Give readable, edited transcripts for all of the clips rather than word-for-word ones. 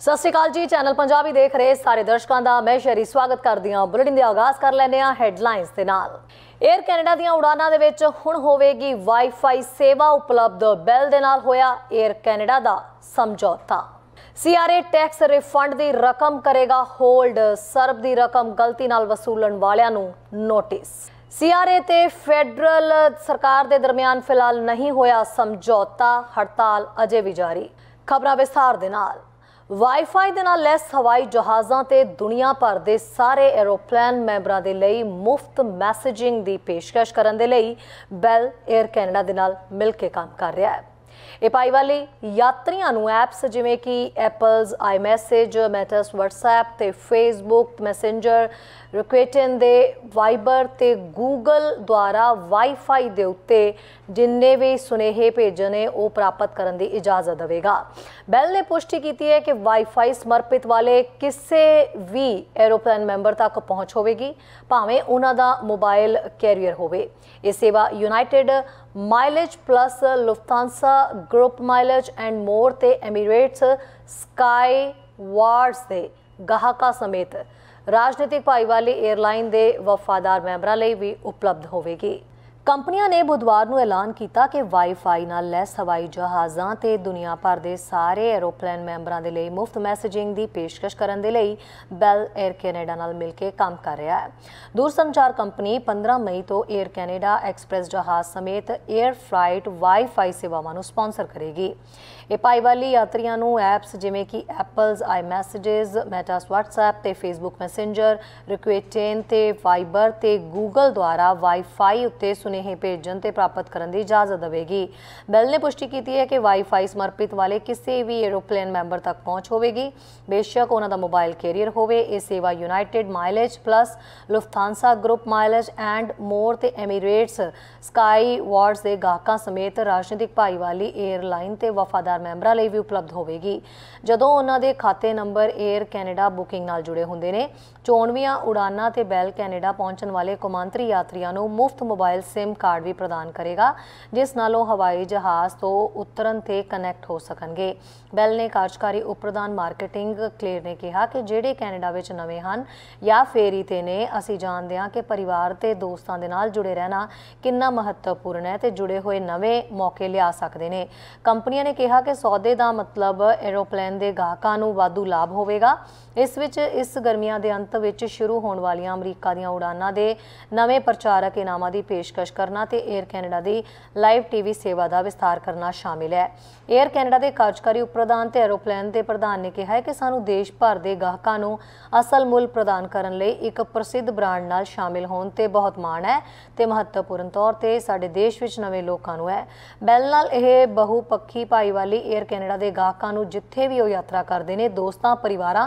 सत श्री अकाल जी। चैनल पंजाबी देख रहे सारे दर्शकों का मैं शहरी स्वागत करदी हां। बुलेटिन दा आगाज़ कर लैंदे हां हैडलाइनस दे नाल। एयर कैनेडा दीआं उड़ानां दे विच हुण होवेगी वाईफाई सेवा उपलब्ध। बैल दे नाल होया एयर कैनेडा दा समझौता। सीआरए टैक्स रिफंड दी रकम करेगा होल्ड। सरब दी रकम गलती नाल वसूलण वालियां नूं नोटिस। सीआरए ते फैडरल सरकार दे दरमियान फिलहाल नहीं होया समझौता। हड़ताल अजे भी जारी। खबरां विस्तार दे नाल। वाईफाई दे नाल लैस हवाई जहाज़ां ते दुनिया भर दे सारे एरोप्लेन मैंबरां दे लई मुफ्त मैसेजिंग दी पेशकश करन दे लई बैल एयर कैनेडा दे नाल मिल के काम कर रहा है। ਇਹ ਭਾਈਵਾਲੀ यात्रियों ਨੂੰ ਐਪਸ ਜਿਵੇਂ ਕਿ ਐਪਲਸ iMessage, ਮੈਟਾਸ WhatsApp ਤੇ Facebook ਮੈਸੇਂਜਰ, ਰਿਕੁਏਟਨ ਦੇ ਵਾਈਬਰ ਤੇ ਗੂਗਲ ਦੁਆਰਾ ਵਾਈਫਾਈ ਦੇ ਉੱਤੇ ਜਿੰਨੇ ਵੀ ਸੁਨੇਹੇ ਭੇਜਣੇ ਉਹ ਪ੍ਰਾਪਤ ਕਰਨ ਦੀ ਇਜਾਜ਼ਤ ਦੇਵੇਗਾ। ਬੈਲ ਨੇ ਪੁਸ਼ਟੀ ਕੀਤੀ ਹੈ ਕਿ ਵਾਈਫਾਈ ਸਮਰਪਿਤ ਵਾਲੇ ਕਿਸੇ ਵੀ ਐਰੋਪਲੇਨ ਮੈਂਬਰ ਤੱਕ ਪਹੁੰਚ ਹੋਵੇਗੀ, ਭਾਵੇਂ ਉਹਨਾਂ ਦਾ ਮੋਬਾਈਲ ਕੈਰੀਅਰ ਹੋਵੇ। ਇਹ ਸੇਵਾ United mileage plus Lufthansa group mileage and more ते एमिरेट्स स्काई वार्ड्स दे गाहका समेत राजनीतिक भाईवाली एयरलाइन दे वफादार मैंबरां लई भी उपलब्ध होवेगी। कंपनियां ने बुधवार नूं ऐलान किया कि वाईफाई नाल लैस हवाई जहाज़ां ते दुनिया भर दे सारे एरोप्लेन मैंबरां दे लई मुफ्त मैसेजिंग दी पेशकश करन दे लई बैल एयर कैनेडा नाल मिल के काम कर रहा है। दूरसंचार कंपनी 15 मई तो एयर कैनेडा एक्सप्रैस जहाज़ समेत एयर फ्लाइट वाईफाई सेवावां नूं स्पॉन्सर करेगी। ਇਹ ਭਾਈਵਾਲੀ यात्रियों ਨੂੰ ਐਪਸ ਜਿਵੇਂ ਕਿ ਐਪਲਸ iMessages, ਮੈਟਾਸ WhatsApp ਤੇ Facebook ਮੈਸੇਂਜਰ, ਰਿਕੁਏਟਨ ਤੇ ਵਾਈਬਰ ਤੇ ਗੂਗਲ ਦੁਆਰਾ ਵਾਈਫਾਈ ਉੱਤੇ ਸੁਨੇਹੇ ਭੇਜਣ ਤੇ ਪ੍ਰਾਪਤ ਕਰਨ ਦੀ ਇਜਾਜ਼ਤ ਦੇਵੇਗੀ। ਬੈਲ ਨੇ ਪੁਸ਼ਟੀ ਕੀਤੀ ਹੈ ਕਿ ਵਾਈਫਾਈ ਸਮਰਪਿਤ ਵਾਲੇ ਕਿਸੇ ਵੀ ਐਰੋਪਲੇਨ ਮੈਂਬਰ ਤੱਕ ਪਹੁੰਚ ਹੋਵੇਗੀ, ਬੇਸ਼ੱਕ ਉਹਨਾਂ ਦਾ ਮੋਬਾਈਲ ਕੈਰੀਅਰ ਹੋਵੇ। ਇਹ ਸੇਵਾ United Mileage Plus Lufthansa group mileage and more ਤੇ ਐਮੀਰੇਟਸ ਸਕਾਈ ਵਾਰਡਸ ਦੇ ਗਾਹਕਾਂ ਸਮੇਤ ਰਾਜਨੀਤਿਕ ਭਾਈਵਾਲੀ 에ਅਰਲਾਈਨ ਤੇ ਵਫਾਦਾਰ ਮੈਂਬਰਾਂ ਲਈ ਵੀ ਉਪਲਬਧ ਹੋਵੇਗੀ। ਜਦੋਂ ਉਹਨਾਂ ਦੇ ਖਾਤੇ ਨੰਬਰ 에ਅਰ ਕੈਨੇਡਾ ਬੁਕਿੰਗ ਨਾਲ ਜੁੜੇ ਹੁੰਦੇ ਨੇ, ਚੋਣਵੀਆਂ ਉਡਾਨਾਂ ਤੇ ਬੈਲ ਕੈਨੇਡਾ ਪਹੁੰਚਣ ਵਾਲੇ ਕੌਮਾਂਤਰੀ ਯਾਤਰੀਆਂ ਨੂੰ ਮੁਫਤ ਮੋਬਾਈਲ ਸਿਮ ਕਾਰਡ ਵੀ ਪ੍ਰਦਾਨ ਕਰੇਗਾ, ਜਿਸ ਨਾਲ ਉਹ ਹਵਾਈ ਜਹਾਜ਼ ਤੋਂ ਉਤਰਨ ਤੇ ਕਨੈਕਟ ਹੋ ਸਕਣਗੇ। ਬੈਲ ਨੇ ਕਾਰਜਕਾਰੀ ਉਪ ਪ੍ਰਧਾਨ ਮਾਰਕੀਟਿੰਗ ਕਲੇਰ ਨੇ ਕਿਹਾ ਕਿ ਜਿਹੜੇ ਕੈਨੇਡਾ ਵਿੱਚ ਨਵੇਂ ਹਨ ਜਾਂ ਫੇਰੀ ਤੇ ਨੇ, ਅਸੀਂ ਜਾਣਦੇ ਹਾਂ ਕਿ ਪਰਿਵਾਰ ਤੇ ਦੋਸਤਾਂ ਦੇ ਨਾਲ ਜੁੜੇ ਰਹਿਣਾ ਕਿੰਨਾ ਮਹੱਤਵਪੂਰਨ ਹੈ ਤੇ ਜੁੜੇ ਹੋਏ ਨਵੇਂ ਮੌਕੇ ਲਿਆ ਸਕਦੇ ਨੇ। ਕੰਪਨੀਆਂ ਨੇ ਕਿਹਾ कि सौदे का मतलब एरोप्लेन के गाहकों को वाधू लाभ होगा। इस गर्मियों के अंत में शुरू होने वाली अमरीका दी उड़ानों के नवे प्रचारक इनामां की पेशकश करना ते एयर कैनेडा की लाइव TV सेवा का विस्तार करना शामिल है। एयर कैनेडा के कार्यकारी उप प्रधान ते एरोप्लेन के प्रधान ने कहा है कि सानू देश भर के गाहकों को असल मुल प्रदान करने लई एक प्रसिद्ध ब्रांड नाल शामिल होने ते बहुत माण है ते महत्वपूर्ण तौर पर साडे देश विच नवे लोकां नूं है। बैल नाल यह बहुपक्षी भाईवाली एयर कैनेडा के गाहकों को जिथे भी वो यात्रा करते हैं दोस्तों, परिवार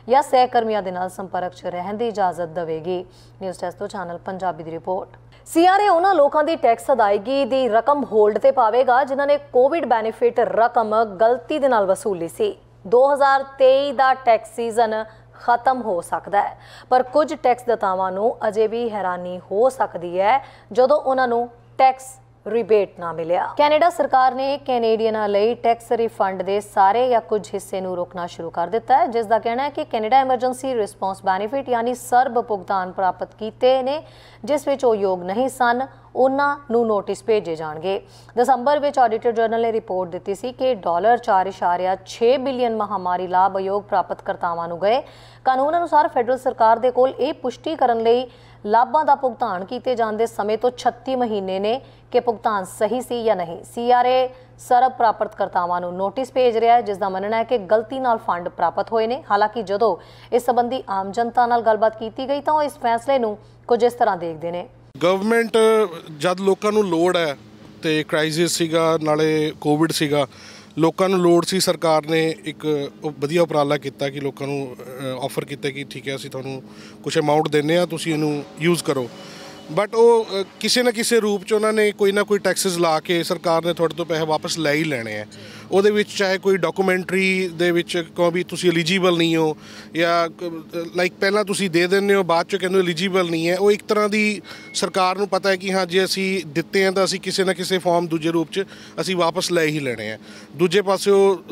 या सहकर्मियों के नाल संपर्क च रहने की इजाजत देवेगी। न्यूज़ डेस्क तो चैनल पंजाबी की रिपोर्ट। सीआरए उन्हां लोकां दी टैक्स अदायगी दी रकम होल्ड ते पावेगा जिन्हां ने कोविड बैनीफिट रकम गलती दे नाल वसूली सी। 2023 दा टैक्स सीजन खत्म हो सकता है, पर कुछ टैक्स दातावां नूं अजे भी हैरानी हो सकती है जदों उन्हां नूं टैक्स रिबेट ना मिलिया। कैनेडा सरकार ने कैनेडियनां लई टैक्स रिफंड के सारे या कुछ हिस्से नूं रोकना शुरू कर दिता है, जिसका कहना है कि कैनेडा एमरजेंसी रिस्पॉन्स बैनीफिट यानी सर्ब भुगतान प्राप्त किए ने जिस विच वो योग नहीं सन, उन्हां नूं नोटिस भेजे जाणगे। दसंबर में ऑडिटर जनरल ने रिपोर्ट दी सी कि $4.6 बिलियन महामारी लाभ अयोग प्राप्तकर्तावां नूं गए। कानून अनुसार फैडरल सरकार दे कोल इह पुष्टि करन लई लाभां दा भुगतान किए जाने समय तो 36 महीने ने कि भुगतान सही सी या नहीं। सीआरए सरब प्राप्तकर्तावां नूं नोटिस भेज रहा है, जिसका मनना है कि गलती नाल फंड प्राप्त होए ने। हालांकि जदों इस संबंधी आम जनता नाल गलबात की गई तो इस फैसले नूं कुछ इस तरह देखते हैं। गवर्नमेंट जब लोगों को लोड़ है तो क्राइसिस सीगा नाले कोविड सीगा, लोगों को लोड़ सी, सरकार ने एक वधिया उपराला किया कि लोगों को ऑफर किया कि ठीक है असीं तुहानूं कुछ अमाउंट दिंदे आ, तुसीं इहनूं यूज़ करो। ਬਟ ਉਹ ਕਿਸੇ ਨਾ ਕਿਸੇ ਰੂਪ 'ਚ ਉਹਨਾਂ ਨੇ ਕੋਈ ਨਾ ਕੋਈ ਟੈਕਸਿਸ ਲਾ ਕੇ ਸਰਕਾਰ ਨੇ ਤੁਹਾਡੇ ਤੋਂ ਪੈਸੇ ਵਾਪਸ ਲੈ ਹੀ ਲੈਣੇ ਆ। ਉਹਦੇ ਵਿੱਚ ਚਾਹੇ ਕੋਈ ਡਾਕੂਮੈਂਟਰੀ ਦੇ ਵਿੱਚ ਕਹੋ ਵੀ ਤੁਸੀਂ ਐਲੀਜੀਬਲ ਨਹੀਂ ਹੋ, ਜਾਂ ਲਾਈਕ ਪਹਿਲਾਂ ਤੁਸੀਂ ਦੇ ਦਿੰਦੇ ਹੋ ਬਾਅਦ 'ਚ ਕਹਿੰਦੇ ਐਲੀਜੀਬਲ ਨਹੀਂ ਹੈ। ਉਹ ਇੱਕ ਤਰ੍ਹਾਂ ਦੀ ਸਰਕਾਰ ਨੂੰ ਪਤਾ ਹੈ ਕਿ ਹਾਂ ਜੇ ਅਸੀਂ ਦਿੱਤੇ हैं ਤਾਂ ਅਸੀਂ ਕਿਸੇ ਨਾ ਕਿਸੇ ਫਾਰਮ ਦੂਜੇ ਰੂਪ 'ਚ ਅਸੀਂ ਵਾਪਸ ਲੈ ਹੀ ਲੈਣੇ ਆ। ਦੂਜੇ ਪਾਸੇ ਉਹ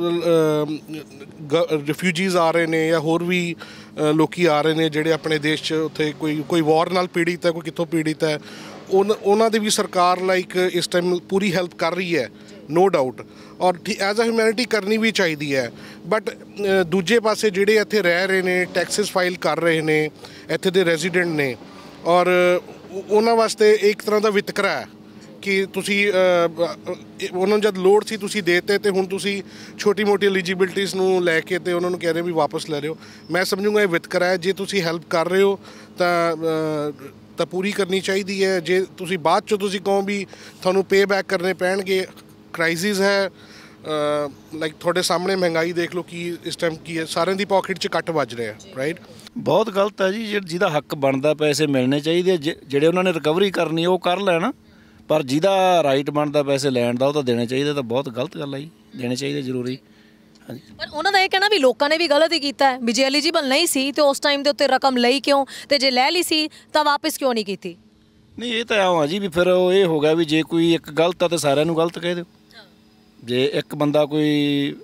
ਰਿਫਿਊਜੀਜ਼ ਆ ਰਹੇ ਨੇ ਜਾਂ ਹੋਰ ਵੀ ਲੋਕੀ ਆ ਰਹੇ ਨੇ ਜਿਹੜੇ ਆਪਣੇ ਦੇਸ਼ 'ਚ ਉੱਥੇ ਕੋਈ ਵਾਰ ਨਾਲ ਪੀੜਿਤ ਹੈ, ਕੋਈ ਕਿੱਥੋਂ ਪੀੜਿਤ ਹੈ, ਉਹਨਾਂ ਦੀ ਵੀ ਸਰਕਾਰ ਲਾਈਕ ਇਸ ਟਾਈਮ ਪੂਰੀ ਹੈਲਪ ਕਰ ਰਹੀ ਹੈ, ਨੋ ਡਾਊਟ, ਔਰ ਐਜ਼ ਅ ਹਿਊਮੈਨਿਟੀ ਕਰਨੀ ਵੀ ਚਾਹੀਦੀ ਹੈ। ਬਟ ਦੂਜੇ ਪਾਸੇ ਜਿਹੜੇ ਇੱਥੇ ਰਹਿ ਰਹੇ ਨੇ, ਟੈਕਸਿਸ ਫਾਈਲ ਕਰ ਰਹੇ ਨੇ, ਇੱਥੇ ਦੇ ਰੈਜ਼ੀਡੈਂਟ ਨੇ, ਔਰ ਉਹਨਾਂ ਵਾਸਤੇ ਇੱਕ ਤਰ੍ਹਾਂ ਦਾ ਵਿਤਕਰਾ ਹੈ ਕਿ ਤੁਸੀਂ ਉਹਨਾਂ ਨੂੰ ਜਦ ਲੋੜ ਸੀ ਤੁਸੀਂ ਦੇਤੇ ਅਤੇ ਹੁਣ ਤੁਸੀਂ ਛੋਟੀ ਮੋਟੀ ਐਲੀਜੀਬਿਲਟੀਜ਼ ਨੂੰ ਲੈ ਕੇ ਅਤੇ ਉਹਨਾਂ ਨੂੰ ਕਹਿ ਰਹੇ ਵੀ ਵਾਪਸ ਲੈ ਲਿਓ। ਮੈਂ ਸਮਝੂੰਗਾ ਇਹ ਵਿਤਕਰਾ ਹੈ। ਜੇ ਤੁਸੀਂ ਹੈਲਪ ਕਰ ਰਹੇ ਹੋ ਤਾਂ ਪੂਰੀ ਕਰਨੀ ਚਾਹੀਦੀ ਹੈ। ਜੇ ਤੁਸੀਂ ਬਾਅਦ 'ਚੋਂ ਤੁਸੀਂ ਕਹੋ ਵੀ ਤੁਹਾਨੂੰ ਪੇ ਬੈਕ ਕਰਨੇ ਪੈਣਗੇ, ਕ੍ਰਾਈਸਿਸ ਹੈ, ਲਾਈਕ ਤੁਹਾਡੇ ਸਾਹਮਣੇ ਮਹਿੰਗਾਈ ਦੇਖ ਲਓ ਕਿ ਇਸ ਟਾਈਮ ਕੀ ਹੈ, ਸਾਰਿਆਂ ਦੀ ਪੋਕਟ 'ਚ ਕੱਟ ਵੱਜ ਰਿਹਾ, ਰਾਈਟ। ਬਹੁਤ ਗਲਤ ਹੈ ਜੀ। ਜਿਹਦਾ ਹੱਕ ਬਣਦਾ ਪੈਸੇ ਮਿਲਣੇ ਚਾਹੀਦੇ, ਜਿਹੜੇ ਉਹਨਾਂ ਨੇ ਰਿਕਵਰੀ ਕਰਨੀ ਉਹ ਕਰ ਲੈਣ, ਪਰ ਜਿਹਦਾ ਰਾਈਟ ਬਣਦਾ ਪੈਸੇ ਲੈਣ ਦਾ ਉਹ ਤਾਂ ਦੇਣੇ ਚਾਹੀਦੇ। ਤਾਂ ਬਹੁਤ ਗਲਤ ਗੱਲ ਹੈ ਜੀ, ਦੇਣੇ ਚਾਹੀਦੇ ਜ਼ਰੂਰੀ। ਹਾਂਜੀ, ਪਰ ਉਹਨਾਂ ਦਾ ਇਹ ਕਹਿਣਾ ਵੀ ਲੋਕਾਂ ਨੇ ਵੀ ਗਲਤ ਹੀ ਕੀਤਾ ਹੈ, ਵੀ ਜੇ ਐਲੀਜੀਬਲ ਨਹੀਂ ਸੀ ਤੇ ਉਸ ਟਾਈਮ ਦੇ ਉੱਤੇ ਰਕਮ ਲਈ ਕਿਉਂ, ਤੇ ਜੇ ਲੈ ਲਈ ਸੀ ਤਾਂ ਵਾਪਸ ਕਿਉਂ ਨਹੀਂ ਕੀਤੀ। ਨਹੀਂ ਇਹ ਤਾਂ ਆਉਂ ਆ ਜੀ ਵੀ ਫਿਰ ਉਹ ਇਹ ਹੋ ਗਿਆ ਵੀ ਜੇ ਕੋਈ ਇੱਕ ਗਲਤ ਆ ਤਾਂ ਸਾਰਿਆਂ ਨੂੰ ਗਲਤ ਕਹਿ ਦਿਓ। ਜੇ ਇੱਕ ਬੰਦਾ ਕੋਈ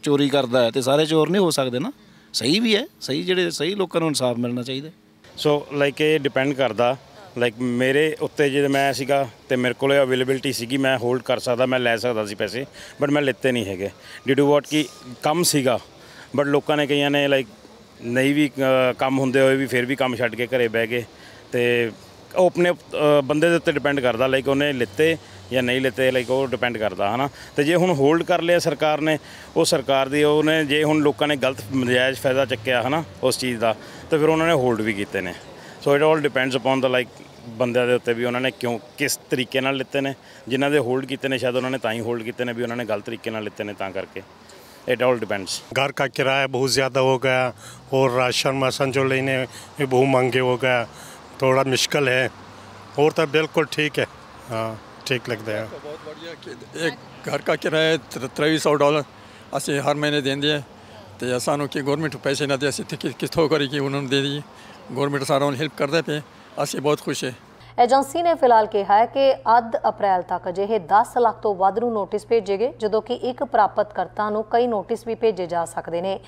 ਚੋਰੀ ਕਰਦਾ ਹੈ ਤੇ ਸਾਰੇ ਚੋਰ ਨਹੀਂ ਹੋ ਸਕਦੇ ਨਾ, ਸਹੀ ਵੀ ਹੈ, ਜਿਹੜੇ ਸਹੀ ਲੋਕਾਂ ਨੂੰ ਇਨਸਾਫ ਮਿਲਣਾ ਚਾਹੀਦਾ। ਸੋ ਲਾਈਕ ਇਹ ਡਿਪੈਂਡ ਕਰਦਾ, ਲਾਈਕ ਮੇਰੇ ਉੱਤੇ ਜਦੋਂ ਮੈਂ ਸੀਗਾ ਅਤੇ ਮੇਰੇ ਕੋਲ ਅਵੇਲੇਬਿਲਿਟੀ ਸੀਗੀ, ਮੈਂ ਹੋਲਡ ਕਰ ਸਕਦਾ, ਮੈਂ ਲੈ ਸਕਦਾ ਸੀ ਪੈਸੇ, ਬਟ ਮੈਂ ਲਿੱਤੇ ਨਹੀਂ ਹੈਗੇ ਡਿਊ ਟੂ ਵਾਟ ਕਿ ਕੰਮ ਸੀਗਾ। ਬਟ ਲੋਕਾਂ ਨੇ ਕਈਆਂ ਨੇ ਲਾਈਕ ਨਹੀਂ ਵੀ ਕੰਮ ਹੁੰਦੇ ਹੋਏ ਵੀ ਫਿਰ ਵੀ ਕੰਮ ਛੱਡ ਕੇ ਘਰੇ ਬਹਿ ਗਏ, ਅਤੇ ਉਹ ਆਪਣੇ ਬੰਦੇ ਦੇ ਉੱਤੇ ਡਿਪੈਂਡ ਕਰਦਾ, ਲਾਈਕ ਉਹਨੇ ਲਿੱਤੇ ਜਾਂ ਨਹੀਂ ਲਿੱਤੇ, ਲਾਈਕ ਉਹ ਡਿਪੈਂਡ ਕਰਦਾ ਹੈ ਨਾ। ਅਤੇ ਜੇ ਹੁਣ ਹੋਲਡ ਕਰ ਲਿਆ ਸਰਕਾਰ ਨੇ, ਉਹ ਸਰਕਾਰ ਦੀ ਉਹਨੇ ਜੇ ਹੁਣ ਲੋਕਾਂ ਨੇ ਗਲਤ ਨਜਾਇਜ਼ ਫਾਇਦਾ ਚੱਕਿਆ ਹੈ ਨਾ ਉਸ ਚੀਜ਼ ਦਾ, ਤਾਂ ਫਿਰ ਉਹਨਾਂ ਨੇ ਹੋਲਡ ਵੀ ਕੀਤੇ ਨੇ। So it all depends upon the like ਬੰਦਿਆਂ ਦੇ ਉੱਤੇ ਵੀ ਉਹਨਾਂ ਨੇ ਕਿਸ ਤਰੀਕੇ ਨਾਲ ਲਿੱਤੇ ਨੇ। ਜਿਨ੍ਹਾਂ ਦੇ ਹੋਲਡ ਕੀਤੇ ਨੇ ਸ਼ਾਇਦ ਉਹਨਾਂ ਨੇ ਤਾਂ ਹੀ ਹੋਲਡ ਕੀਤੇ ਨੇ ਵੀ ਉਹਨਾਂ ਨੇ ਗਲਤ ਤਰੀਕੇ ਨਾਲ ਲਿੱਤੇ ਨੇ, ਤਾਂ ਕਰਕੇ इट ऑल डिपेंड्स। घर का किराया बहुत ज़्यादा हो गया और राशन वाशन जो लेने में बहुत महंगे हो गया, थोड़ा मुश्किल है। और तो बिल्कुल ठीक है, हाँ ठीक लगता है। बहुत बढ़िया कि एक घर का किराया $2300 ਅਸੀਂ ਹਰ ਮਹੀਨੇ ਦਿੰਦੇ ਆ, ਅਤੇ ਸਾਨੂੰ ਕਿ ਗੌਰਮੈਂਟ ਪੈਸੇ ਨਾ ਦੇ, ਅਸੀਂ ਕਿੱਥੋਂ ਕਰਕੇ ਉਹਨਾਂ ਨੂੰ ਦੇ ਦਈਏ। ਗੌਰਮੈਂਟ ਸਾਰਾ ਉਹਨੂੰ ਹੈਲਪ ਕਰਦੇ ਪਏ, ਅਸੀਂ ਬਹੁਤ ਖੁਸ਼ ਹੈ। ਏਜੰਸੀ ਨੇ ਫਿਲਹਾਲ ਕਿਹਾ ਹੈ ਕਿ ਅੱਧ ਅਪ੍ਰੈਲ ਤੱਕ ਅਜਿਹੇ 10 ਲੱਖ ਤੋਂ ਵੱਧ ਨੂੰ ਨੋਟਿਸ ਭੇਜੇ ਗਏ, ਜਦੋਂ ਕਿ ਇੱਕ ਪ੍ਰਾਪਤਕਰਤਾ ਨੂੰ ਕਈ ਨੋਟਿਸ ਵੀ ਭੇਜੇ ਜਾ ਸਕਦੇ ਨੇ।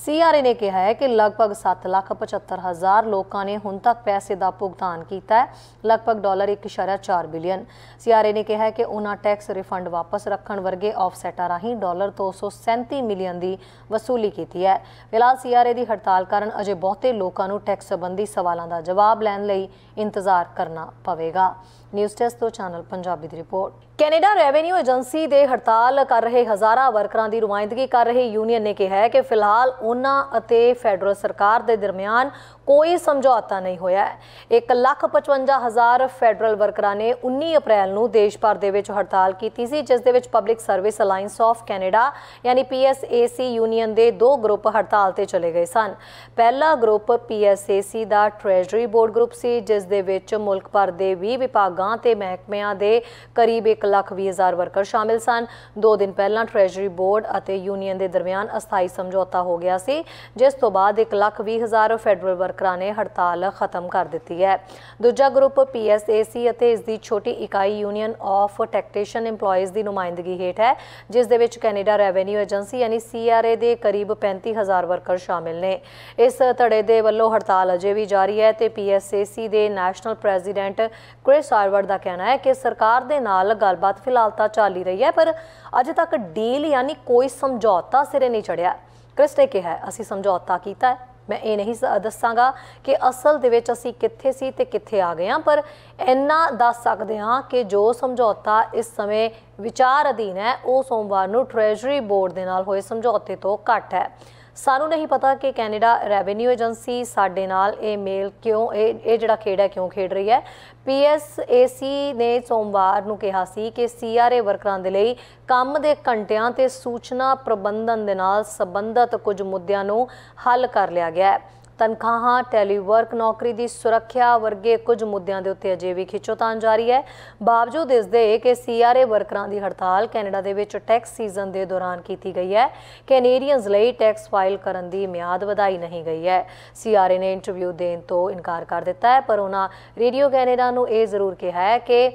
CRA ਨੇ ਕਿਹਾ ਹੈ ਕਿ ਲਗਭਗ 7,75,000 ਲੋਕਾਂ ਨੇ ਹੁਣ ਤੱਕ ਪੈਸੇ ਦਾ ਭੁਗਤਾਨ ਕੀਤਾ ਹੈ, ਲਗਭਗ $1.4 ਬਿਲੀਅਨ। CRA ਨੇ ਕਿਹਾ ਹੈ ਕਿ ਉਹਨਾਂ ਟੈਕਸ ਰਿਫੰਡ ਵਾਪਸ ਰੱਖਣ ਵਰਗੇ ਆਫਸੈਟਾਂ ਰਾਹੀਂ $237 ਮਿਲੀਅਨ ਦੀ ਵਸੂਲੀ ਕੀਤੀ ਹੈ। ਫਿਲਹਾਲ CRA ਦੀ ਹੜਤਾਲ ਕਾਰਨ ਅਜੇ ਬਹੁਤੇ ਲੋਕਾਂ ਨੂੰ ਟੈਕਸ ਸੰਬੰਧੀ ਸਵਾਲਾਂ ਦਾ ਜਵਾਬ ਲੈਣ ਲਈ ਇੰਤਜ਼ਾਰ ਕਰਨਾ ਪਵੇਗਾ। ਨਿਊਜ਼ ਡੈਸਕ ਤੋਂ ਚੈਨਲ ਪੰਜਾਬੀ ਦੀ ਰਿਪੋਰਟ। ਕੈਨੇਡਾ ਰੈਵਨਿਊ ਏਜੰਸੀ ਦੇ ਹੜਤਾਲ ਕਰ ਰਹੇ ਹਜ਼ਾਰਾਂ ਵਰਕਰਾਂ ਦੀ ਨੁਮਾਇੰਦਗੀ ਕਰ ਰਹੀ ਯੂਨੀਅਨ ਨੇ ਕਿਹਾ ਹੈ ਕਿ ਫਿਲਹਾਲ ਉਹਨਾਂ ਅਤੇ ਫੈਡਰਲ ਸਰਕਾਰ ਦੇ ਦਰਮਿਆਨ ਕੋਈ ਸਮਝੌਤਾ ਨਹੀਂ ਹੋਇਆ ਹੈ। 1,55,000 ਫੈਡਰਲ ਵਰਕਰਾਂ ਨੇ 19 ਅਪ੍ਰੈਲ ਨੂੰ ਦੇਸ਼ ਭਰ ਦੇ ਵਿੱਚ ਹੜਤਾਲ ਕੀਤੀ ਸੀ, ਜਿਸ ਦੇ ਵਿੱਚ public service alliance of Canada ਯਾਨੀ PSAC ਯੂਨੀਅਨ ਦੇ 2 ਗਰੁੱਪ ਹੜਤਾਲ ਤੇ ਚਲੇ ਗਏ ਸਨ। ਪਹਿਲਾ ਗਰੁੱਪ PSAC ਦਾ ਟ੍ਰੈਜਰੀ ਬੋਰਡ ਗਰੁੱਪ ਸੀ, ਜਿਸ ਦੇ ਵਿੱਚ ਮੁਲਕ ਭਰ ਦੇ 20 ਵਿਭਾਗਾਂ ਤੇ ਮਹਿਕਮਿਆਂ ਦੇ ਕਰੀਬ 1,20,000 ਵਰਕਰ ਸ਼ਾਮਿਲ ਸਨ। 2 ਦਿਨ ਪਹਿਲਾਂ ਟ੍ਰੈਜਰੀ ਬੋਰਡ ਅਤੇ ਯੂਨੀਅਨ ਦੇ ਦਰਮਿਆਨ ਅਸਥਾਈ ਸਮਝੌਤਾ ਹੋ ਗਿਆ ਸੀ, ਜਿਸ ਤੋਂ ਬਾਅਦ 1,20,000 ਫੈਡਰਲ ਵਰਕਰਾਂ ਨੇ ਹੜਤਾਲ ਖਤਮ ਕਰ ਦਿੱਤੀ ਹੈ। ਦੂਜਾ ਗਰੁੱਪ PSAC ਅਤੇ ਇਸ ਦੀ ਛੋਟੀ ਇਕਾਈ ਯੂਨੀਅਨ ਆਫ ਟੈਕਸੇਸ਼ਨ EMPLOYEES ਦੀ ਨੁਮਾਇੰਦਗੀ ਹੇਠ ਹੈ, ਜਿਸ ਦੇ ਵਿੱਚ ਕੈਨੇਡਾ ਰੈਵਨਿਊ ਏਜੰਸੀ ਯਾਨੀ CRA ਦੇ ਕਰੀਬ 35,000 ਵਰਕਰ ਸ਼ਾਮਿਲ ਨੇ। ਇਸ ਧੜੇ ਦੇ ਵੱਲੋਂ ਹੜਤਾਲ ਅਜੇ ਵੀ ਜਾਰੀ ਹੈ ਤੇ PSAC ਦੇ ਨੈਸ਼ਨਲ ਪ੍ਰੈਜ਼ੀਡੈਂਟ ਕ੍ਰਿਸ ਆਰਵਰਡ ਦਾ ਕਹਿਣਾ ਹੈ ਕਿ ਸਰਕਾਰ ਦੇ ਨਾਲ ਗੱਲਬਾਤ ਫਿਲਹਾਲ ਤਾਂ ਚੱਲ ਹੀ ਰਹੀ ਹੈ, ਪਰ ਅਜੇ ਤੱਕ ਡੀਲ ਯਾਨੀ ਕੋਈ ਸਮਝੌਤਾ ਸਿਰੇ ਨਹੀਂ ਚੜਿਆ। ਕ੍ਰਿਸ ਨੇ ਕਿਹਾ, ਅਸੀਂ ਸਮਝੌਤਾ ਕੀਤਾ ਹੈ, ਮੈਂ ਇਹ ਨਹੀਂ ਦੱਸਾਂਗਾ ਕਿ ਅਸਲ ਦੇ ਵਿੱਚ ਅਸੀਂ ਕਿੱਥੇ ਸੀ ਤੇ ਕਿੱਥੇ ਆ ਗਏ ਹਾਂ, ਪਰ ਇੰਨਾ ਦੱਸ ਸਕਦੇ ਹਾਂ ਕਿ ਜੋ ਸਮਝੌਤਾ ਇਸ ਸਮੇਂ ਵਿਚਾਰ ਅਧੀਨ ਹੈ ਉਹ ਸੋਮਵਾਰ ਨੂੰ ਟ੍ਰੈਜਰੀ ਬੋਰਡ ਦੇ ਨਾਲ ਹੋਏ ਸਮਝੌਤੇ ਤੋਂ ਘੱਟ ਹੈ। ਸਾਨੂੰ ਨਹੀਂ ਪਤਾ ਕਿ ਕੈਨੇਡਾ ਰੈਵਨਿਊ ਏਜੰਸੀ ਸਾਡੇ ਨਾਲ ਇਹ ਜਿਹੜਾ ਖੇਡ ਹੈ ਕਿਉਂ ਖੇਡ ਰਹੀ ਹੈ। PSAC ਨੇ ਸੋਮਵਾਰ ਨੂੰ ਕਿਹਾ ਸੀ ਕਿ CRA ਵਰਕਰਾਂ ਦੇ ਲਈ ਕੰਮ ਦੇ ਘੰਟਿਆਂ ਤੇ ਸੂਚਨਾ ਪ੍ਰਬੰਧਨ ਦੇ ਨਾਲ ਸੰਬੰਧਿਤ ਕੁਝ ਮੁੱਦਿਆਂ ਨੂੰ ਹੱਲ ਕਰ ਲਿਆ ਗਿਆ ਹੈ। ਤਨਖਾਹਾਂ, ਟੈਲੀਵਰਕ ਨੌਕਰੀ ਦੀ ਸੁਰੱਖਿਆ ਵਰਗੇ ਕੁਝ ਮੁੱਦਿਆਂ ਦੇ ਉੱਤੇ ਅਜੇ ਵੀ ਖਿੱਚੋਤਾਣ ਜਾਰੀ ਹੈ। ਬਾਵਜੂਦ ਇਸ ਦੇ ਕਿ CRA ਵਰਕਰਾਂ ਦੀ ਹੜਤਾਲ ਕੈਨੇਡਾ ਦੇ ਵਿੱਚ ਟੈਕਸ ਸੀਜ਼ਨ ਦੇ ਦੌਰਾਨ ਕੀਤੀ ਗਈ ਹੈ। ਕੈਨੇਡੀਅਨਜ਼ ਲਈ ਟੈਕਸ ਫਾਈਲ ਕਰਨ ਦੀ ਮਿਆਦ ਵਧਾਈ ਨਹੀਂ ਗਈ ਹੈ। CRA ਨੇ ਇੰਟਰਵਿਊ ਦੇਣ ਤੋਂ ਇਨਕਾਰ ਕਰ ਦਿੱਤਾ ਹੈ, ਪਰ ਉਹਨਾਂ ਰੇਡੀਓ ਕੈਨੇਡਾ ਨੂੰ ਇਹ ਜ਼ਰੂਰ ਕਿਹਾ ਹੈ ਕਿ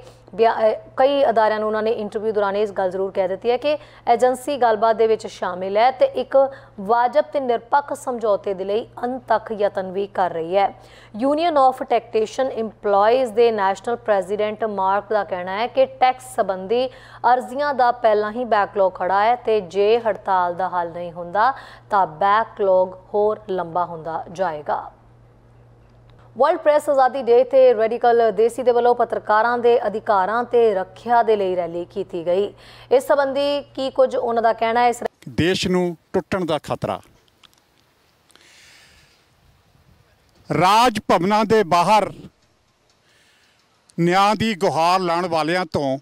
ਕਈ ਅਦਾਰਿਆਂ ਨੂੰ ਉਹਨਾਂ ਨੇ ਇੰਟਰਵਿਊ ਦੌਰਾਨ ਇਸ ਗੱਲ ਜ਼ਰੂਰ ਕਹਿ ਦਿੱਤੀ ਹੈ ਕਿ ਏਜੰਸੀ ਗੱਲਬਾਤ ਦੇ ਵਿੱਚ ਸ਼ਾਮਿਲ ਹੈ ਤੇ ਇੱਕ ਵਾਜਬ ਤੇ ਨਿਰਪੱਖ ਸਮਝੌਤੇ ਦੇ ਲਈ ਅੰਤ ਤੱਕ ਯਤਨ ਵੀ ਕਰ ਰਹੀ ਹੈ। ਯੂਨੀਅਨ ਆਫ ਟੈਕਸੇਸ਼ਨ ਇੰਪਲੋਈਜ਼ ਦੇ ਨੈਸ਼ਨਲ ਪ੍ਰੈਜ਼ੀਡੈਂਟ ਮਾਰਕ ਦਾ ਕਹਿਣਾ ਹੈ ਕਿ ਟੈਕਸ ਸੰਬੰਧੀ ਅਰਜ਼ੀਆਂ ਦਾ ਪਹਿਲਾਂ ਹੀ ਬੈਕਲੌਗ ਖੜਾ ਹੈ ਤੇ ਜੇ ਹੜਤਾਲ ਦਾ ਹੱਲ ਨਹੀਂ ਹੁੰਦਾ ਤਾਂ ਬੈਕਲੌਗ ਹੋਰ ਲੰਬਾ ਹੁੰਦਾ ਜਾਏਗਾ। वर्ल्ड प्रेस आज़ादी डे ते रेडिकल देसी दे वल्लों पत्रकारां दे अधिकारां ते रखिया दे लई रैली कीती गई। इस संबंधी की कुछ उन्हां दा कहना है। देश नूं टुੱਟਣ ਦਾ खतरा, राज भवनां दे बाहर ਨਿਆਂ ਦੀ ਗੁਹਾਰ ਲਾਉਣ ਵਾਲਿਆਂ ਤੋਂ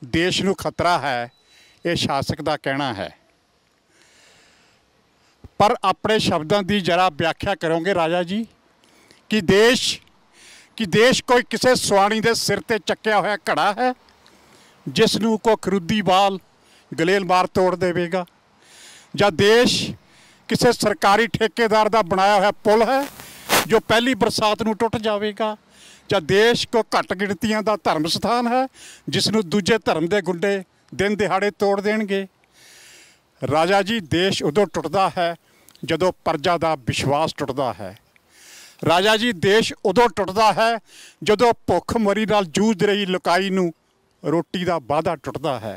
ਦੇਸ਼ ਨੂੰ ਖਤਰਾ ਹੈ, ਇਹ ਸ਼ਾਸਕ ਦਾ ਕਹਿਣਾ ਹੈ। ਪਰ ਆਪਣੇ ਸ਼ਬਦਾਂ ਦੀ ਜਰਾ ਵਿਆਖਿਆ ਕਰੋਗੇ ਰਾਜਾ ਜੀ कि देश कोई किसी सुआणी के सिर ते चक्या होया घड़ा है जिसनू कोई खरूदी बाल गलेल मार तोड़ देवेगा, या देश किसी सरकारी ठेकेदार का बनाया होया पुल है जो पहली बरसात नू टुट जाएगा, या देश को घट गिणतियां का धर्म स्थान है जिसनू दूजे धर्म के गुंडे दिन दिहाड़े तोड़ देणगे। राजा जी, देश उदों टुटदा है जदों प्रजा का विश्वास टुटदा है। राजा जी, देश उदों टुटदा है जदों भुख मरी नाल जूझ रही लुकाई नूं रोटी का वादा टुटदा है।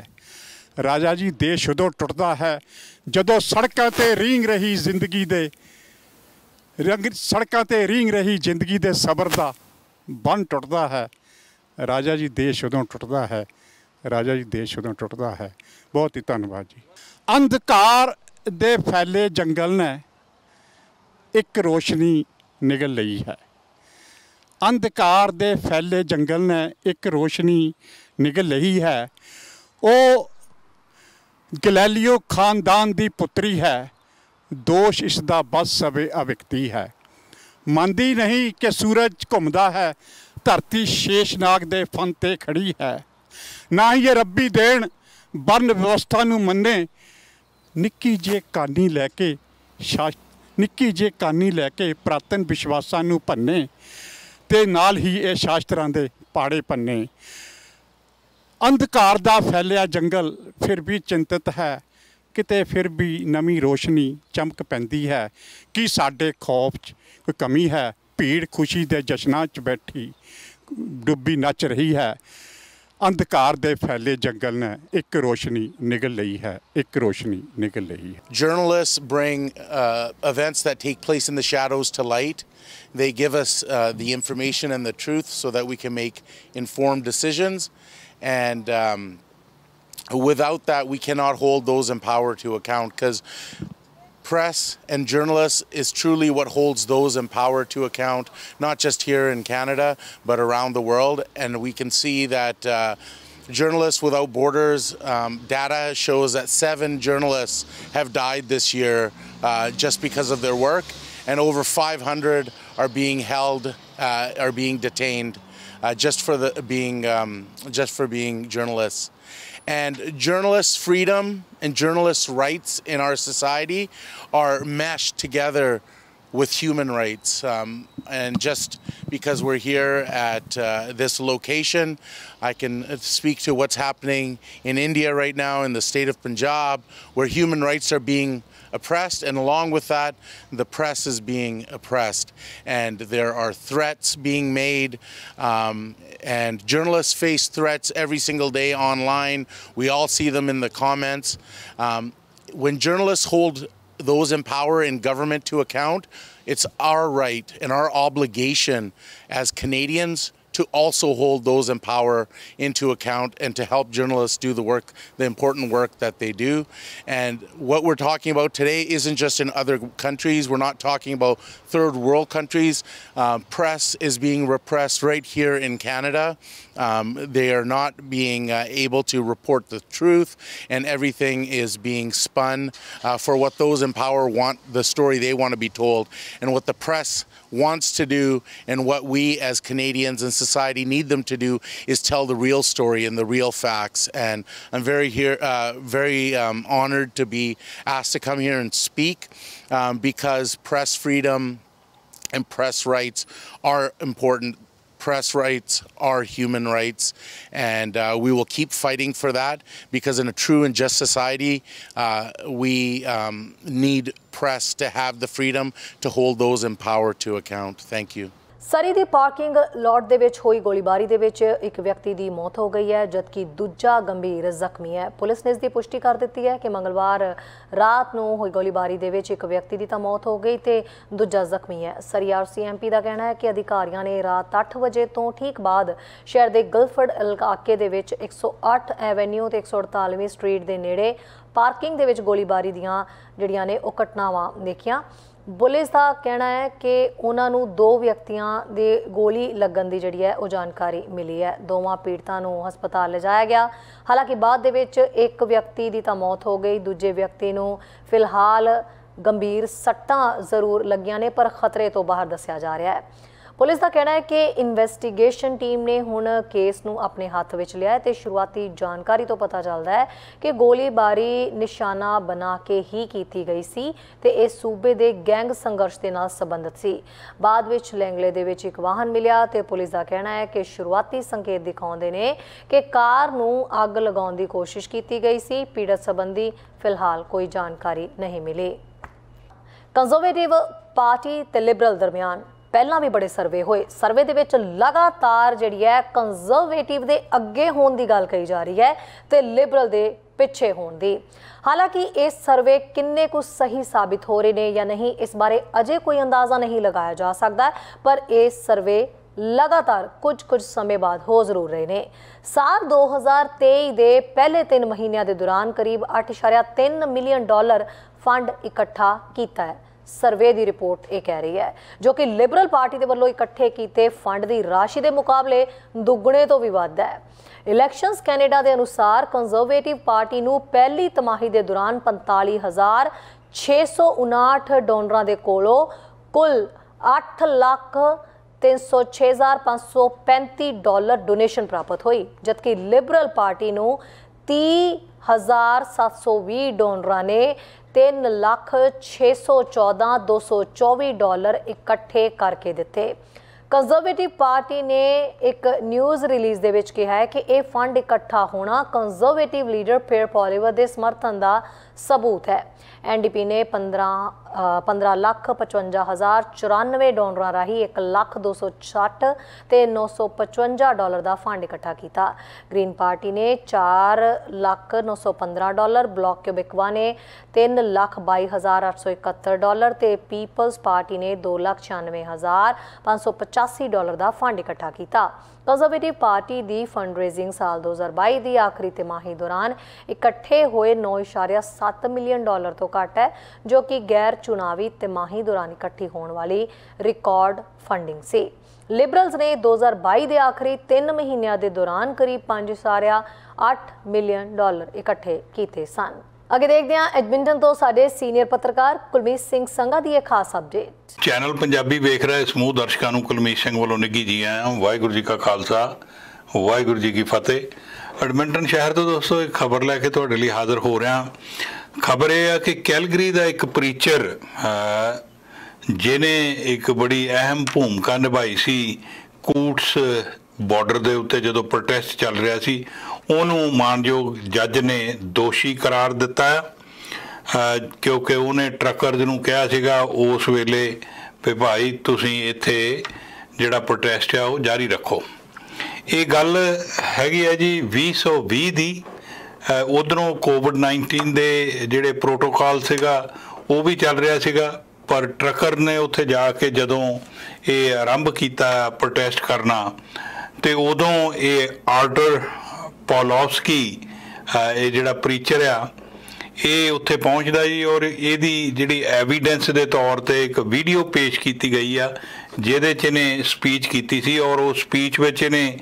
राजा जी, देश उदों टुटदा है जदों सड़कों ते रींग रही जिंदगी दे सबर दा बन टुटदा है। राजा जी, देश उदों टुटदा है। राजा जी, देश उदों टुटदा है। बहुत ही धन्यवाद जी। अंधकार दे फैले जंगल ने एक रोशनी निगल लई है। अंधकार दे फैले जंगल ने एक रोशनी निगल लई है। वो गैलीलियो खानदान दी पुत्री है, दोष इसदा बस सवे अविकती है। मंदी नहीं कि सूरज घुमदा है, धरती शेषनाग दे फन ते खड़ी है। ना ही ये रब्बी देन वर्ण व्यवस्था नूं मन्ने, निक्की जे कानी लैके निक्की जे कानी लैके पुरातन विश्वासां नूं भन्ने ते नाल ही ये शास्त्रां दे पाड़े भन्ने। अंधकार दा फैलिया जंगल फिर भी चिंतित है, किते फिर भी नवीं रोशनी चमक पैंदी है। कि साडे खौफ च कोई कमी है, भीड़ खुशी दे जशनां च बैठी डुब्बी नच रही है। अंधकार दे फैले जंगल ने एक रोशनी निगल लई है, एक रोशनी निगल लई है। Journalists bring events that take place in the shadows to light. They give us the information and the truth so that we can make informed decisions. And without that, we cannot hold those in power to account, because press and journalists is truly what holds those in power to account, not just here in Canada, but around the world. And we can see that Journalists Without Borders data shows that 7 journalists have died this year just because of their work, and over 500 are being held, are being detained just for being journalists. And journalists' freedom and journalists' rights in our society are meshed together with human rights. And just because we're here at this location, I can speak to what's happening in India right now, in the state of Punjab, where human rights are being oppressed, and along with that, the press is being oppressed. And there are threats being made, and journalists face threats every single day online. We all see them in the comments. When journalists hold those in power in government to account, it's our right and our obligation as Canadians to also hold those in power into account and to help journalists do the work, the important work that they do. And what we're talking about today isn't just in other countries. We're not talking about third world countries. Press is being repressed right here in Canada. They are not being able to report the truth, and everything is being spun for what those in power want, the story they want to be told, and what the press wants to do, and what we as Canadians and society need them to do is tell the real story and the real facts. And I'm very honored to be asked to come here and speak because press freedom and press rights are important. Press rights are human rights, and we will keep fighting for that, because in a true and just society, we need press to have the freedom to hold those in power to account. Thank you. Surrey the parking ਲੋਟ ਦੇ ਵਿੱਚ ਹੋਈ ਗੋਲੀਬਾਰੀ ਦੇ ਵਿੱਚ ਇੱਕ ਵਿਅਕਤੀ ਦੀ ਮੌਤ ਹੋ ਗਈ ਹੈ, ਜਦਕਿ ਦੂਜਾ ਗੰਭੀਰ ਜ਼ਖਮੀ ਹੈ। ਪੁਲਿਸ ਨੇ ਇਸ ਦੀ ਪੁਸ਼ਟੀ ਕਰ ਦਿੱਤੀ ਹੈ ਕਿ ਮੰਗਲਵਾਰ ਰਾਤ ਨੂੰ ਹੋਈ ਗੋਲੀਬਾਰੀ ਦੇ ਵਿੱਚ ਇੱਕ ਵਿਅਕਤੀ ਦੀ ਤਾਂ ਮੌਤ ਹੋ ਗਈ ਤੇ ਦੂਜਾ ਜ਼ਖਮੀ ਹੈ। ਸਰੀ RCMP ਦਾ ਕਹਿਣਾ ਹੈ ਕਿ ਅਧਿਕਾਰੀਆਂ ਨੇ ਰਾਤ 8 ਵਜੇ ਤੋਂ ਠੀਕ ਬਾਅਦ ਸ਼ਹਿਰ ਦੇ ਗਲਫਰਡ ਇਲਾਕੇ ਦੇ ਵਿੱਚ 108 ਐਵੇਨਿਊ ਤੇ 148ਵੀਂ ਸਟਰੀਟ ਦੇ ਨੇੜੇ ਪਾਰਕਿੰਗ ਦੇ ਵਿੱਚ ਗੋਲੀਬਾਰੀ ਦੀਆਂ ਜਿਹੜੀਆਂ ਨੇ ਉਹ ਘਟਨਾਵਾਂ ਦੇਖੀਆਂ। ਪੁਲਿਸ ਦਾ ਕਹਿਣਾ ਹੈ ਕਿ ਉਹਨਾਂ ਨੂੰ 2 ਵਿਅਕਤੀਆਂ ਦੇ ਗੋਲੀ ਲੱਗਣ ਦੀ ਜਿਹੜੀ ਹੈ ਉਹ ਜਾਣਕਾਰੀ ਮਿਲੀ ਹੈ। ਦੋਵਾਂ ਪੀੜਤਾਂ ਨੂੰ ਹਸਪਤਾਲ ਲਿਜਾਇਆ ਗਿਆ। ਹਾਲਾਂਕਿ ਬਾਅਦ ਦੇ ਵਿੱਚ ਇੱਕ ਵਿਅਕਤੀ ਦੀ ਤਾਂ ਮੌਤ ਹੋ ਗਈ, ਦੂਜੇ ਵਿਅਕਤੀ ਨੂੰ ਫਿਲਹਾਲ ਗੰਭੀਰ ਸੱਟਾਂ ਜ਼ਰੂਰ ਲੱਗੀਆਂ ਨੇ ਪਰ ਖਤਰੇ ਤੋਂ ਬਾਹਰ ਦੱਸਿਆ ਜਾ ਰਿਹਾ ਹੈ। ਪੁਲਿਸ ਦਾ ਕਹਿਣਾ ਹੈ ਕਿ ਇਨਵੈਸਟੀਗੇਸ਼ਨ ਟੀਮ ਨੇ ਹੁਣ ਕੇਸ ਨੂੰ ਆਪਣੇ ਹੱਥ ਵਿੱਚ ਲਿਆ ਹੈ ਤੇ ਸ਼ੁਰੂਆਤੀ ਜਾਣਕਾਰੀ ਤੋਂ ਪਤਾ ਚੱਲਦਾ ਹੈ ਕਿ ਗੋਲੀਬਾਰੀ ਨਿਸ਼ਾਨਾ ਬਣਾ ਕੇ ਹੀ ਕੀਤੀ ਗਈ ਸੀ ਤੇ ਇਹ ਸੂਬੇ ਦੇ ਗੈਂਗ ਸੰਘਰਸ਼ ਦੇ ਨਾਲ ਸੰਬੰਧਿਤ ਸੀ। ਬਾਅਦ ਵਿੱਚ ਲੈਂਗਲੇ ਦੇ ਵਿੱਚ ਇੱਕ ਵਾਹਨ ਮਿਲਿਆ ਤੇ ਪੁਲਿਸ ਦਾ ਕਹਿਣਾ ਹੈ ਕਿ ਸ਼ੁਰੂਆਤੀ ਸੰਕੇਤ ਦਿਖਾਉਂਦੇ ਨੇ ਕਿ ਕਾਰ ਨੂੰ ਅੱਗ ਲਗਾਉਣ ਦੀ ਕੋਸ਼ਿਸ਼ ਕੀਤੀ ਗਈ ਸੀ। ਪੀੜਤ ਸੰਬੰਧੀ ਫਿਲਹਾਲ ਕੋਈ ਜਾਣਕਾਰੀ ਨਹੀਂ ਮਿਲੀ। ਕੰਜ਼ਰਵੇਟਿਵ ਪਾਰਟੀ ਤੇ ਲਿਬਰਲ ਦਰਮਿਆਨ ਪਹਿਲਾਂ ਵੀ ਬੜੇ ਸਰਵੇ ਹੋਏ। ਸਰਵੇ ਦੇ ਵਿੱਚ ਲਗਾਤਾਰ ਜਿਹੜੀ ਹੈ ਕੰਜ਼ਰਵੇਟਿਵ ਦੇ ਅੱਗੇ ਹੋਣ ਦੀ ਗੱਲ ਕਹੀ ਜਾ ਰਹੀ ਹੈ ਤੇ ਲਿਬਰਲ ਦੇ ਪਿੱਛੇ ਹੋਣ ਦੀ। ਹਾਲਾਂਕਿ ਇਹ ਸਰਵੇ ਕਿੰਨੇ ਕੁ ਸਹੀ ਸਾਬਿਤ ਹੋ ਰਹੇ ਨੇ ਜਾਂ ਨਹੀਂ, ਇਸ ਬਾਰੇ ਅਜੇ ਕੋਈ ਅੰਦਾਜ਼ਾ ਨਹੀਂ ਲਗਾਇਆ ਜਾ ਸਕਦਾ, ਪਰ ਇਹ ਸਰਵੇ लगातार कुछ समय बाद हो जरूर रहे ने। साल 2023 ਦੇ ਪਹਿਲੇ 3 ਮਹੀਨਿਆਂ ਦੇ ਦੌਰਾਨ ਕਰੀਬ 8.3 ਮਿਲੀਅਨ ਡਾਲਰ ਫੰਡ ਇਕੱਠਾ ਕੀਤਾ ਹੈ। ਸਰਵੇ ਦੀ ਰਿਪੋਰਟ ਇਹ ਕਹਿ ਰਹੀ ਹੈ, ਜੋ ਕਿ ਲਿਬਰਲ ਪਾਰਟੀ ਦੇ ਵੱਲੋਂ ਇਕੱਠੇ ਕੀਤੇ ਫੰਡ ਦੀ ਰਾਸ਼ੀ ਦੇ ਮੁਕਾਬਲੇ ਦੁੱਗਣੇ ਤੋਂ ਵੀ ਵੱਧ ਹੈ। ਇਲੈਕਸ਼ਨਸ ਕੈਨੇਡਾ ਦੇ ਅਨੁਸਾਰ ਕੰਜ਼ਰਵੇਟਿਵ ਪਾਰਟੀ ਨੂੰ ਪਹਿਲੀ ਤਿਮਾਹੀ ਦੇ ਦੌਰਾਨ 45,659 ਡੋਨਰਾਂ ਦੇ ਕੋਲੋਂ ਕੁੱਲ 8,306,535 ਡਾਲਰ ਡੋਨੇਸ਼ਨ ਪ੍ਰਾਪਤ ਹੋਈ, ਜਦਕਿ ਲਿਬਰਲ ਪਾਰਟੀ ਨੂੰ 30,720 ਡੋਨਰਾਂ ਨੇ 3,614,224 ਡਾਲਰ ਇਕੱਠੇ ਕਰਕੇ ਦਿੱਤੇ। ਕੰਜ਼ਰਵੇਟਿਵ ਪਾਰਟੀ ਨੇ ਇੱਕ ਨਿਊਜ਼ ਰਿਲੀਜ਼ ਦੇ ਵਿੱਚ ਕਿਹਾ ਹੈ ਕਿ ਇਹ ਫੰਡ ਇਕੱਠਾ ਹੋਣਾ ਕੰਜ਼ਰਵੇਟਿਵ ਲੀਡਰ ਪੀਅਰ ਪੋਲੀਵਰ ਦੇ ਸਮਰਥਨ ਦਾ ਸਬੂਤ ਹੈ। NDP ਨੇ 15,55,094 ਡੋਨਰਾਂ ਰਾਹੀਂ 1,260,000 ਤੇ 955 ਡਾਲਰ ਦਾ ਫੰਡ ਇਕੱਠਾ ਕੀਤਾ। ਗ੍ਰੀਨ ਪਾਰਟੀ ਨੇ 4,915 ਡਾਲਰ, ਬਲੌਕ ਕਿਊਬਿਕਵਾ ਨੇ 3,22,871 ਡਾਲਰ ਤੇ ਪੀਪਲਸ ਪਾਰਟੀ ਨੇ 2,96,585 ਡਾਲਰ ਦਾ ਫੰਡ ਇਕੱਠਾ ਕੀਤਾ। ਕੰਜ਼ਰਵੇਟਿਵ ਪਾਰਟੀ ਦੀ ਫੰਡ ਰੇਜ਼ਿੰਗ ਸਾਲ 2022 ਦੀ ਆਖਰੀ ਤਿਮਾਹੀ ਦੌਰਾਨ ਇਕੱਠੇ ਹੋਏ 9.7 ਮਿਲੀਅਨ ਡਾਲਰ ਤੋਂ ਘੱਟ ਹੈ, ਜੋ ਕਿ ਗੈਰ ਚੁਣਾਵੀ ਤਿਮਾਹੀ ਦੌਰਾਨ ਇਕੱਠੀ ਹੋਣ ਵਾਲੀ ਰਿਕਾਰਡ ਫੰਡਿੰਗ ਸੀ। ਲਿਬਰਲਸ ਨੇ 2022 ਦੇ ਆਖਰੀ 3 ਮਹੀਨਿਆਂ ਦੇ ਦੌਰਾਨ ਕਰੀਬ 5.8 ਮਿਲੀਅਨ ਡਾਲਰ ਇਕੱਠੇ ਕੀਤੇ ਸਨ। ਅੱਗੇ ਦੇਖਦੇ ਹਾਂ ਐਡਮਿੰਟਨ ਤੋਂ ਸਾਡੇ ਸੀਨੀਅਰ ਪੱਤਰਕਾਰ ਕੁਲਮੀਤ ਸਿੰਘ ਸੰਘਾ ਦੀ ਇਹ ਖਾਸ ਅਪਡੇਟ। ਚੈਨਲ ਪੰਜਾਬੀ ਵੇਖ ਰਹੇ ਸਮੂਹ ਦਰਸ਼ਕਾਂ ਨੂੰ ਕੁਲਮੀਤ ਸਿੰਘ ਵੱਲੋਂ ਨਿੱਘੀ ਜੀ ਆਇਆਂ। ਵਾਹਿਗੁਰੂ ਜੀ ਕਾ ਖਾਲਸਾ, ਵਾਹਿਗੁਰੂ ਜੀ ਕੀ ਫਤਿਹ। ਐਡਮਿੰਟਨ ਸ਼ਹਿਰ ਤੋਂ ਦੋਸਤੋ ਇੱਕ ਖਬਰ ਲੈ ਕੇ ਤੁਹਾਡੇ ਲਈ ਹਾਜ਼ਰ ਹੋ ਰਿਹਾ। ਖਬਰ ਇਹ ਹੈ ਕਿ ਕੈਲਗਰੀ ਦਾ ਇੱਕ ਪ੍ਰੀਚਰ ਜਿਹਨੇ ਇੱਕ ਬੜੀ ਅਹਿਮ ਭੂਮਿਕਾ ਨਿਭਾਈ ਸੀ ਕੂਟਸ ਬਾਰਡਰ ਦੇ ਉੱਤੇ ਜਦੋਂ ਪ੍ਰੋਟੈਸਟ ਚੱਲ ਰਿਹਾ ਸੀ, ਉਹਨੂੰ ਮਾਨਯੋਗ ਜੱਜ ਨੇ ਦੋਸ਼ੀ ਕਰਾਰ ਦਿੱਤਾ ਕਿਉਂਕਿ ਉਹਨੇ ਟਰੱਕਰਜ਼ ਨੂੰ ਕਿਹਾ ਸੀਗਾ ਉਸ ਵੇਲੇ ਵੀ ਭਾਈ ਤੁਸੀਂ ਇੱਥੇ ਜਿਹੜਾ ਪ੍ਰੋਟੈਸਟ ਆ ਉਹ ਜਾਰੀ ਰੱਖੋ। ਇਹ ਗੱਲ ਹੈਗੀ ਹੈ ਜੀ 2020 ਦੀ। ਉਧਰੋਂ ਕੋਵਿਡ-19 ਦੇ ਜਿਹੜੇ ਪ੍ਰੋਟੋਕਾਲ ਸੀਗਾ ਉਹ ਵੀ ਚੱਲ ਰਿਹਾ ਸੀਗਾ, ਪਰ ਟਰੱਕਰ ਨੇ ਉੱਥੇ ਜਾ ਕੇ ਜਦੋਂ ਇਹ ਆਰੰਭ ਕੀਤਾ ਪ੍ਰੋਟੈਸਟ ਕਰਨਾ ਤੇ ਉਦੋਂ ਇਹ ਆਰਟਰ ਪੌਲੋਸਕੀ ਇਹ ਜਿਹੜਾ ਪ੍ਰੀਚਰ ਆ ਇਹ ਉੱਥੇ ਪਹੁੰਚਦਾ ਜੀ, ਔਰ ਇਹਦੀ ਜਿਹੜੀ ਐਵੀਡੈਂਸ ਦੇ ਤੌਰ ਤੇ ਇੱਕ ਵੀਡੀਓ ਪੇਸ਼ ਕੀਤੀ ਗਈ ਆ ਜਿਹਦੇ 'ਚ ਇਹਨੇ ਸਪੀਚ ਕੀਤੀ ਸੀ। ਔਰ ਉਹ ਸਪੀਚ ਵਿੱਚ ਇਹਨੇ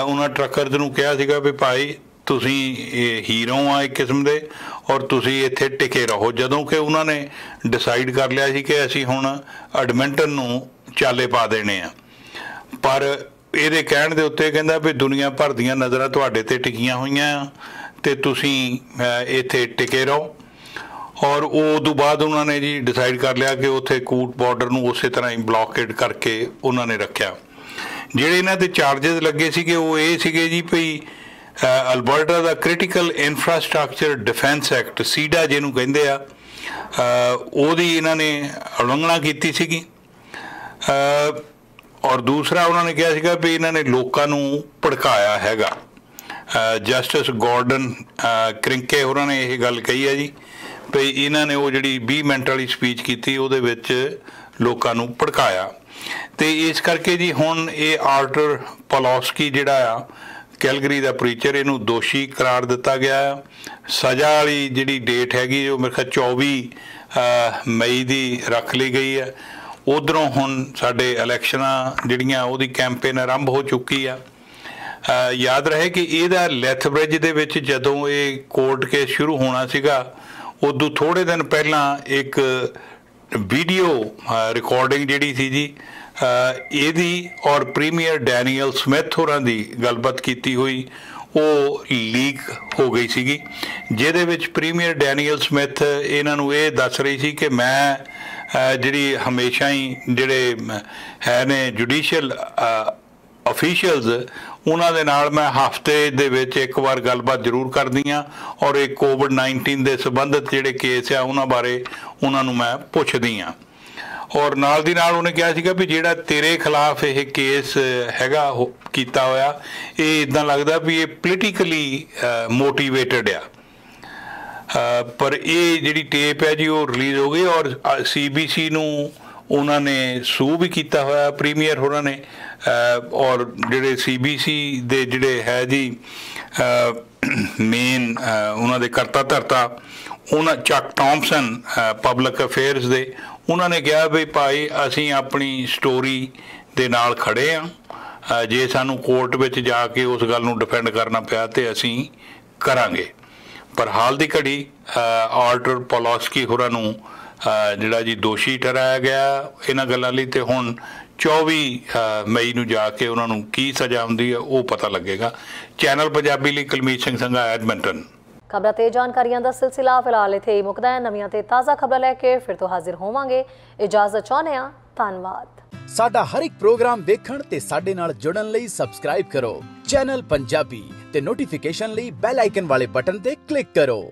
ਉਹਨਾਂ ਟਰੱਕਰਜ਼ ਨੂੰ ਕਿਹਾ ਸੀਗਾ ਵੀ ਭਾਈ ਤੁਸੀਂ ਹੀਰੋ ਆ ਇੱਕ ਕਿਸਮ ਦੇ, ਔਰ ਤੁਸੀਂ ਇੱਥੇ ਟਿਕੇ ਰਹੋ, ਜਦੋਂ ਕਿ ਉਹਨਾਂ ਨੇ ਡਿਸਾਈਡ ਕਰ ਲਿਆ ਸੀ ਕਿ ਅਸੀਂ ਹੁਣ ਐਡਮਿੰਟਨ ਨੂੰ ਚਾਲੇ ਪਾ ਦੇਣੇ ਆ। ਪਰ ਇਹਦੇ ਕਹਿਣ ਦੇ ਉੱਤੇ ਕਹਿੰਦਾ ਵੀ ਦੁਨੀਆ ਭਰ ਦੀਆਂ ਨਜ਼ਰਾਂ ਤੁਹਾਡੇ ਤੇ ਟਿਕੀਆਂ ਹੋਈਆਂ ਆ ਤੇ ਤੁਸੀਂ ਇੱਥੇ ਟਿਕੇ ਰਹੋ। ਔਰ ਉਹ ਤੋਂ ਬਾਅਦ ਉਹਨਾਂ ਨੇ ਜੀ ਡਿਸਾਈਡ ਕਰ ਲਿਆ ਕਿ ਉੱਥੇ ਕੂਟ ਬਾਰਡਰ ਨੂੰ ਉਸੇ ਤਰ੍ਹਾਂ ਹੀ ਬਲੌਕੇਡ ਕਰਕੇ ਉਹਨਾਂ ਨੇ ਰੱਖਿਆ। ਜਿਹੜੇ ਇਹਨਾਂ ਤੇ ਚਾਰजेस ਲੱਗੇ ਸੀਗੇ ਉਹ ਇਹ ਸੀਗੇ ਜੀ ਭਈ ਅਲਬਰਟਾ ਦਾ ਕ੍ਰਿਟੀਕਲ ਇਨਫਰਾਸਟ੍ਰਕਚਰ ਡਿਫੈਂਸ ਐਕਟ ਸੀਡਾ ਜਿਹਨੂੰ ਕਹਿੰਦੇ ਆ, ਉਹਦੀ ਇਹਨਾਂ ਨੇ ਉਲੰਘਣਾ ਕੀਤੀ ਸੀਗੀ। ਔਰ ਦੂਸਰਾ ਉਹਨਾਂ ਨੇ ਕਿਹਾ ਸੀਗਾ ਵੀ ਇਹਨਾਂ ਨੇ ਲੋਕਾਂ ਨੂੰ ਭੜਕਾਇਆ ਹੈਗਾ। ਜਸਟਿਸ ਗੋਰਡਨ ਕ੍ਰਿੰਕੇ ਹੋਰਾਂ ਨੇ ਇਹ ਗੱਲ ਕਹੀ ਹੈ ਜੀ ਵੀ ਇਹਨਾਂ ਨੇ ਉਹ ਜਿਹੜੀ 20 ਮਿੰਟ ਵਾਲੀ ਸਪੀਚ ਕੀਤੀ ਉਹਦੇ ਵਿੱਚ ਲੋਕਾਂ ਨੂੰ ਭੜਕਾਇਆ। ਤੇ ਇਸ ਕਰਕੇ ਜੀ ਹੁਣ ਇਹ ਆਰਟਰ ਪੌਲੋਸਕੀ ਜਿਹੜਾ ਆ ਕੈਲਗਰੀ ਦਾ ਪ੍ਰੀਚਰ, ਇਹਨੂੰ ਦੋਸ਼ੀ ਕਰਾਰ ਦਿੱਤਾ ਗਿਆ ਆ। ਸਜ਼ਾ ਵਾਲੀ ਜਿਹੜੀ ਡੇਟ ਹੈਗੀ ਉਹ ਮੇਰੇ ਖਿਆਲ 24 ਮਈ ਦੀ ਰੱਖ ਲਈ ਗਈ ਹੈ। ਉਧਰੋਂ ਹੁਣ ਸਾਡੇ ਇਲੈਕਸ਼ਨਾਂ ਜਿਹੜੀਆਂ ਉਹਦੀ ਕੈਂਪੇਨ ਆਰੰਭ ਹੋ ਚੁੱਕੀ ਆ। ਯਾਦ ਰਹੇ ਕਿ ਇਹਦਾ ਲੈਥਬ੍ਰਿਜ ਦੇ ਵਿੱਚ ਜਦੋਂ ਇਹ ਕੋਰਟ ਕੇਸ ਸ਼ੁਰੂ ਹੋਣਾ ਸੀਗਾ ਉਦੋਂ ਥੋੜ੍ਹੇ ਦਿਨ ਪਹਿਲਾਂ ਇੱਕ ਵੀਡੀਓ ਰਿਕਾਰਡਿੰਗ ਜਿਹੜੀ ਸੀ ਜੀ ਇਹਦੀ ਔਰ ਪ੍ਰੀਮੀਅਰ ਡੈਨੀਅਲ ਸਮਿਥ ਹੋਰਾਂ ਦੀ ਗੱਲਬਾਤ ਕੀਤੀ ਹੋਈ ਉਹ ਲੀਕ ਹੋ ਗਈ ਸੀਗੀ, ਜਿਹਦੇ ਵਿੱਚ ਪ੍ਰੀਮੀਅਰ ਡੈਨੀਅਲ ਸਮਿਥ ਇਹਨਾਂ ਨੂੰ ਇਹ ਦੱਸ ਰਹੀ ਸੀ ਕਿ ਮੈਂ ਜਿਹੜੀ ਹਮੇਸ਼ਾ ਹੀ ਜਿਹੜੇ ਹੈ ਨੇ ਜੁਡੀਸ਼ੀਅਲ ਅਫੀਸ਼ੀਅਲਸ ਉਹਨਾਂ ਦੇ ਨਾਲ ਮੈਂ ਹਫ਼ਤੇ ਦੇ ਵਿੱਚ ਇੱਕ ਵਾਰ ਗੱਲਬਾਤ ਜ਼ਰੂਰ ਕਰਦੀ ਹਾਂ, ਔਰ ਇਹ ਕੋਵਿਡ-19 ਦੇ ਸੰਬੰਧਿਤ ਜਿਹੜੇ ਕੇਸ ਆ ਉਹਨਾਂ ਬਾਰੇ ਉਹਨਾਂ ਨੂੰ ਮੈਂ ਪੁੱਛਦੀ ਹਾਂ। ਔਰ ਨਾਲ ਦੀ ਨਾਲ ਉਹਨੇ ਕਿਹਾ ਸੀਗਾ ਵੀ ਜਿਹੜਾ ਤੇਰੇ ਖਿਲਾਫ ਇਹ ਕੇਸ ਹੈਗਾ ਕੀਤਾ ਹੋਇਆ ਇਹ ਇੱਦਾਂ ਲੱਗਦਾ ਵੀ ਇਹ ਪੋਲੀਟੀਕਲੀ ਮੋਟੀਵੇਟਡ ਆ। ਪਰ ਇਹ ਜਿਹੜੀ ਟੇਪ ਹੈ ਜੀ ਉਹ ਰਿਲੀਜ਼ ਹੋ ਗਈ ਔਰ CBC ਨੂੰ ਉਹਨਾਂ ਨੇ ਸੂ ਵੀ ਕੀਤਾ ਹੋਇਆ ਪ੍ਰੀਮੀਅਰ ਹੋਰਾਂ ਨੇ। ਔਰ ਜਿਹੜੇ CBC ਦੇ ਜਿਹੜੇ ਹੈ ਜੀ ਮੇਨ ਉਹਨਾਂ ਦੇ ਕਰਤਾ ਧਰਤਾ ਉਹਨਾਂ ਚੱਕ ਟੌਮਸਨ ਪਬਲਿਕ ਅਫੇਅਰਸ ਦੇ, ਉਹਨਾਂ ਨੇ ਕਿਹਾ ਵੀ ਭਾਈ ਅਸੀਂ ਆਪਣੀ ਸਟੋਰੀ ਦੇ ਨਾਲ ਖੜੇ ਹਾਂ, ਜੇ ਸਾਨੂੰ ਕੋਰਟ ਵਿੱਚ ਜਾ ਕੇ ਉਸ ਗੱਲ ਨੂੰ ਡਿਫੈਂਡ ਕਰਨਾ ਪਿਆ ਤੇ ਅਸੀਂ ਕਰਾਂਗੇ। ਪਰ ਹਾਲ ਦੀ ਘੜੀ ਆਰਟਰ ਪੌਲੋਸਕੀ ਹੋਰਾਂ ਨੂੰ ਜਿਹੜਾ ਜੀ ਦੋਸ਼ੀ ਠਹਿਰਾਇਆ ਗਿਆ ਇਹਨਾਂ ਗੱਲਾਂ ਲਈ, ਤੇ ਹੁਣ 24 ਮਈ ਨੂੰ ਜਾ ਕੇ ਉਹਨਾਂ ਨੂੰ ਕੀ ਸਜ਼ਾ ਹੁੰਦੀ ਹੈ ਉਹ ਪਤਾ ਲੱਗੇਗਾ। ਚੈਨਲ ਪੰਜਾਬੀ ਲਈ ਕੁਲਮੀਤ ਸਿੰਘ ਸੰਘਾ, ਐਡਮਿੰਟਨ। ਖਬਰਾਂ ਤੇ ਜਾਣਕਾਰੀਆਂ ਦਾ ਸਿਲਸਿਲਾ ਫਿਲਹਾਲ ਇੱਥੇ ਹੀ ਮੁੱਕਦਾ ਹੈ। ਨਵੀਆਂ ਤੇ ਤਾਜ਼ਾ ਖਬਰਾਂ ਲੈ ਕੇ ਫਿਰ ਤੋਂ ਹਾਜ਼ਰ ਹੋਵਾਂਗੇ। ਇਜਾਜ਼ਤ ਚਾਹੁੰਦੇ ਹਾਂ, ਧੰਨਵਾਦ। ਸਾਡਾ ਹਰ ਇੱਕ ਪ੍ਰੋਗਰਾਮ ਦੇਖਣ ਤੇ ਸਾਡੇ ਨਾਲ ਜੁੜਨ ਲਈ ਸਬਸਕ੍ਰਾਈਬ ਕਰੋ ਚੈਨਲ ਪੰਜਾਬੀ ਤੇ ਨੋਟੀਫਿਕੇਸ਼ਨ ਲਈ ਬੈਲ ਆਈਕਨ ਵਾਲੇ ਬਟਨ ਤੇ ਕਲਿੱਕ ਕਰੋ।